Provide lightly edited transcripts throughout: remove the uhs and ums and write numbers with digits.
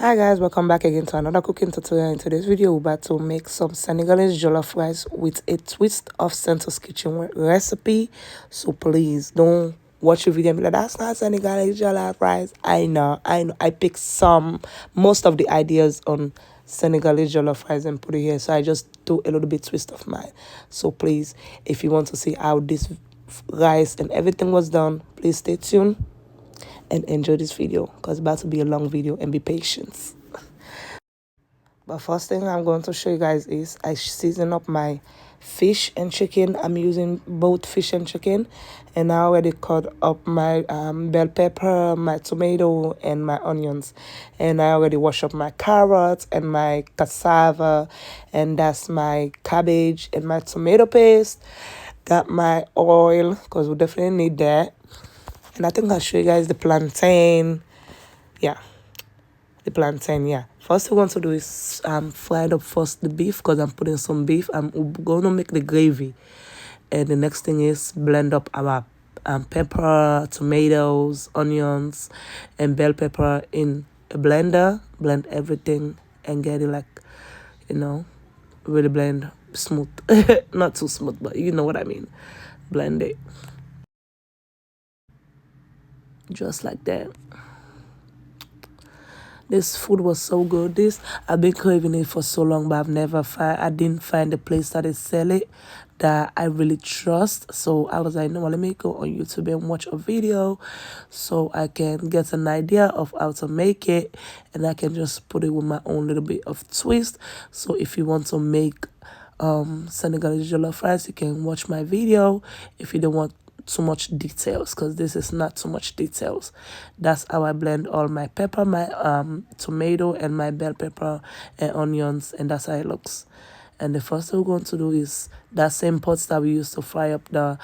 Hi guys, welcome back again to another cooking tutorial. In today's video, we're about to make some Senegalese jollof rice with a twist of Sento's kitchen recipe. So please don't watch the video and be like, that's not Senegalese jollof rice. I know. I picked most of the ideas on Senegalese jollof rice and put it here. So I just do a little bit twist of mine. So please, if you want to see how this rice and everything was done, please stay tuned and enjoy this video because it's about to be a long video, and be patient. But first thing I'm going to show you guys is I season up my fish and chicken. I'm using both fish and chicken, and I already cut up my bell pepper, my tomato, and my onions, and I already wash up my carrots and my cassava, and that's my cabbage and my tomato paste. Got my oil because we definitely need that. And I think I'll show you guys the plantain. Yeah, the plantain, yeah. First we want to do is fry up first the beef because I'm putting some beef. I'm going to make the gravy. And the next thing is blend up our pepper, tomatoes, onions, and bell pepper in a blender. Blend everything and get it really blend smooth. Not too smooth, but you know what I mean. Blend it. Just like that. This food was so good. I've been craving it for so long, but I didn't find a place that is sell it that I really trust. So I was like, no, let me go on YouTube and watch a video so I can get an idea of how to make it, and I can just put it with my own little bit of twist. So if you want to make Senegalese jollof rice, you can watch my video. If you don't want too much details, because this is not too much details. That's how I blend all my pepper, my tomato, and my bell pepper and onions, and that's how it looks. And the first thing we're going to do is that same pots that we used to fry up the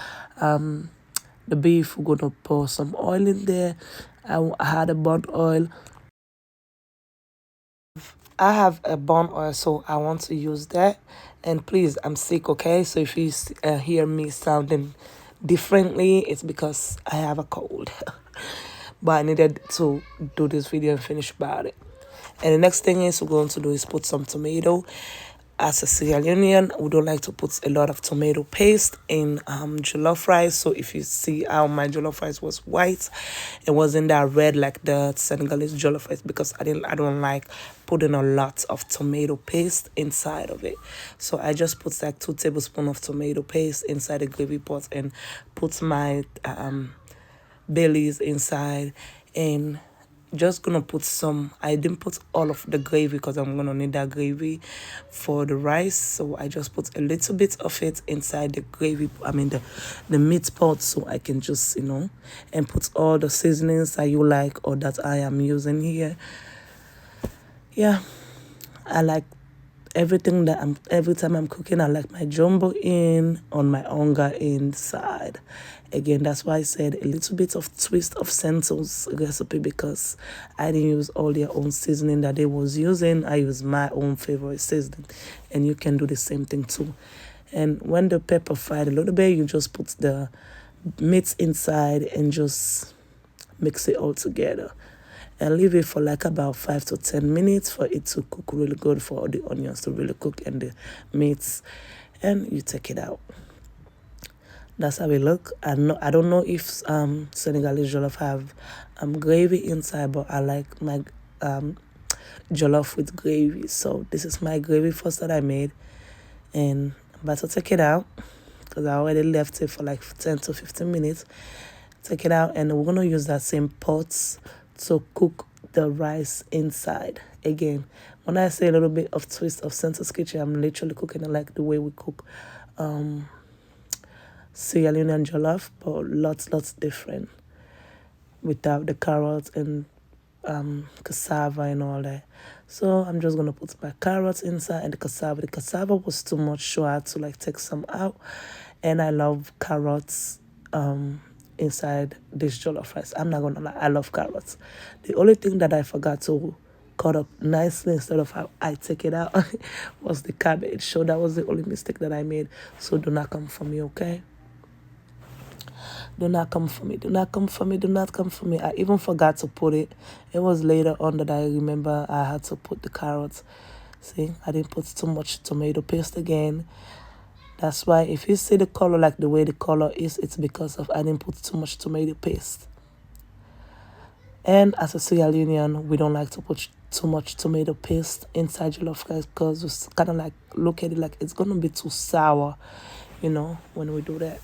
beef. We're going to pour some oil in there. I had a burnt oil. I have a burnt oil, so I want to use that. And please, I'm sick, okay? So if you hear me sounding differently, it's because I have a cold. But I needed to do this video and finish about it. And the next thing is we're going to do is put some tomato. As a Sierra Leonean, we don't like to put a lot of tomato paste in jollof rice. So if you see how my jollof rice was white, it wasn't that red like the Senegalese jollof rice, because I don't like putting a lot of tomato paste inside of it. So I just put like 2 tablespoons of tomato paste inside the gravy pot and put my bellies inside, and just gonna put some. I didn't put all of the gravy because I'm gonna need that gravy for the rice, so I just put a little bit of it inside the gravy, the meat pot, so I can just and put all the seasonings that you like or that I am using here. Yeah, I like everything every time I'm cooking, I like my jumbo in on my onga inside. Again, that's why I said a little bit of twist of Sento's recipe, because I didn't use all their own seasoning that they was using. I use my own favorite seasoning, and you can do the same thing too. And when the pepper fried a little bit, you just put the meat inside and just mix it all together. And leave it for like about 5 to 10 minutes for it to cook really good, for all the onions to really cook and the meats. And you take it out. That's how it look. I don't know if Senegalese jollof have gravy inside, but I like my jollof with gravy. So this is my gravy first that I made, and I'm about to take it out because I already left it for like 10 to 15 minutes. Take it out, and we're gonna use that same pot to cook the rice inside. Again, when I say a little bit of twist of Sento's kitchen, I'm literally cooking it like the way we cook Sierra Leonean jollof, but lots different, without the carrots and cassava and all that. So I'm just gonna put my carrots inside and the cassava. The cassava was too much, so I had to like take some out. And I love carrots inside this jollof rice. I'm not gonna lie, I love carrots. The only thing that I forgot to cut up nicely instead of how I take it out was the cabbage. So that was the only mistake that I made. So do not come for me, okay? Do not come for me. Do not come for me. Do not come for me. I even forgot to put it. It was later on that I remember I had to put the carrots. See, I didn't put too much tomato paste again. That's why if you see the color like the way the color is, it's because of I didn't put too much tomato paste. And as a Sierra Leonean, we don't like to put too much tomato paste inside jollof rice because we kind of like look at it like it's gonna be too sour, when we do that.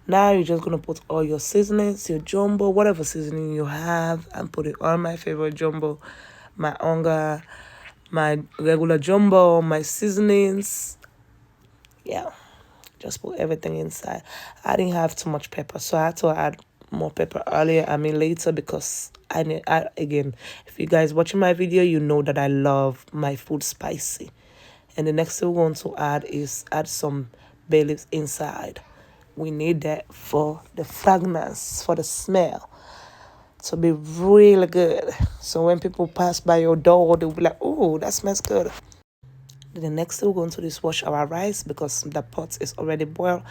Now you're just gonna put all your seasonings, your jumbo, whatever seasoning you have. I'm putting all my favorite jumbo, my onga, my regular jumbo, my seasonings. Yeah, just put everything inside. I didn't have too much pepper, so I had to add more pepper earlier. I mean later because again, if you guys watching my video, you know that I love my food spicy. And the next thing we want to add is add some bay leaves inside. We need that for the fragrance, for the smell, to be really good. So when people pass by your door, they'll be like, oh, that smells good. The next thing we're going to do is wash our rice because the pot is already boiled.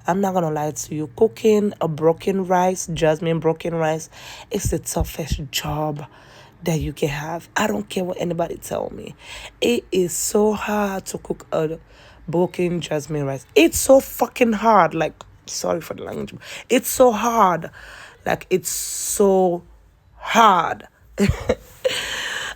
I'm not going to lie to you. Cooking a broken rice, Jasmine broken rice, it's the toughest job that you can have. I don't care what anybody tell me. It is so hard to cook a broken Jasmine rice. It's so fucking hard. Like, sorry for the language. It's so hard. Like, it's so hard.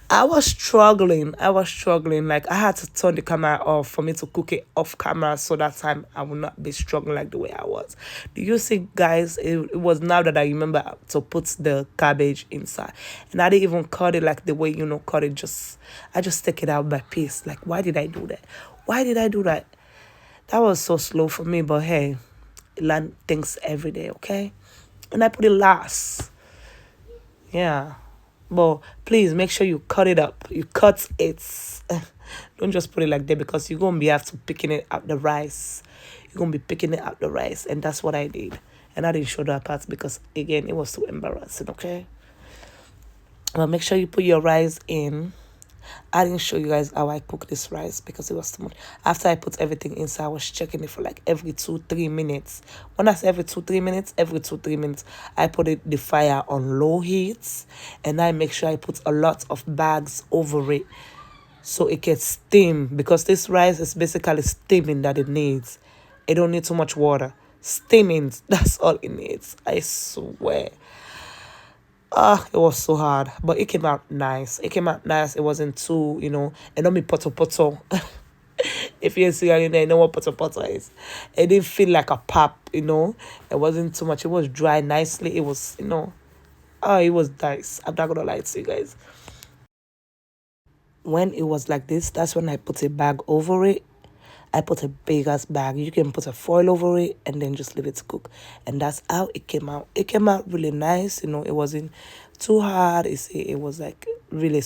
I was struggling. Like, I had to turn the camera off for me to cook it off camera so that time I would not be struggling like the way I was. Do you see, guys? It was now that I remember to put the cabbage inside. And I didn't even cut it like the way, cut it. I just take it out by piece. Like, why did I do that? That was so slow for me, but hey, learn things every day, okay? And I put it last. Yeah. But please make sure you cut it up. You cut it. Don't just put it like that because you're going to be after picking it out the rice. You're going to be picking it out the rice. And that's what I did. And I didn't show that part because, again, it was too embarrassing, okay? Well, make sure you put your rice in. I didn't show you guys how I cook this rice because it was too much. After I put everything inside, I was checking it for like every 2-3 minutes. When I say every 2-3 minutes, I put the fire on low heat, and I make sure I put a lot of bags over it so it can steam, because this rice is basically steaming that it needs. It don't need too much water. Steaming, that's all it needs. I swear. It was so hard, but it came out nice. It wasn't too, and don't be poto. If you're Sierra Leone, you know what poto is. It didn't feel like a pop, It wasn't too much. It was dry nicely. It was, it was nice. I'm not gonna lie to you guys. When it was like this, that's when I put a bag over it. I put a big ass bag. You can put a foil over it and then just leave it to cook. And that's how it came out. It came out really nice. It wasn't too hard. It was like really,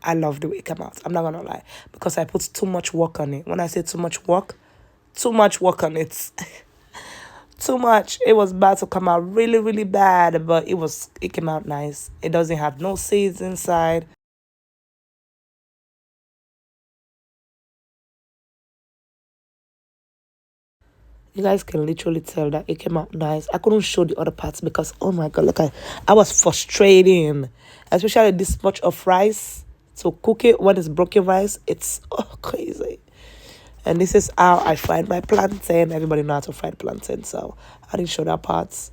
I love the way it came out. I'm not going to lie. Because I put too much work on it. When I say too much work on it. Too much. It was bad to come out really, really bad. But it came out nice. It doesn't have no seeds inside. You guys can literally tell that it came out nice. I couldn't show the other parts because, oh my God, look, I was frustrating. Especially this much of rice. To cook it when it's broken rice, it's crazy. And this is how I fried my plantain. Everybody knows how to fry plantain, so I didn't show that parts.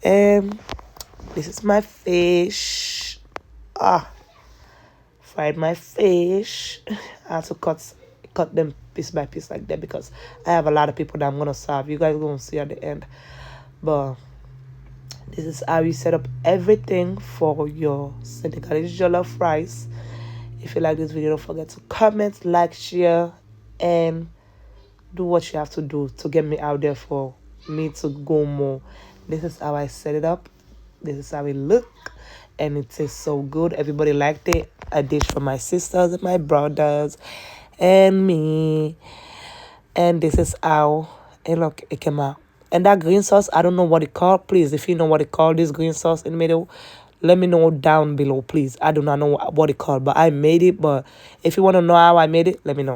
And this is my fish. Fried my fish. I had to cut them piece by piece like that because I have a lot of people that I'm gonna serve. You guys are gonna see at the end. But this is how you set up everything for your Senegalese jollof rice. If you like this video, don't forget to comment, like, share, and do what you have to do to get me out there for me to go more. This is how I set it up. This is how it look. And it tastes so good. Everybody liked it. A dish for my sisters and my brothers and me. And this is how it came out. And that green sauce, I don't know what it called. Please, if you know what it called, this green sauce in the middle, let me know down below, please. I do not know what it called, but I made it. But if you want to know how I made it, let me know.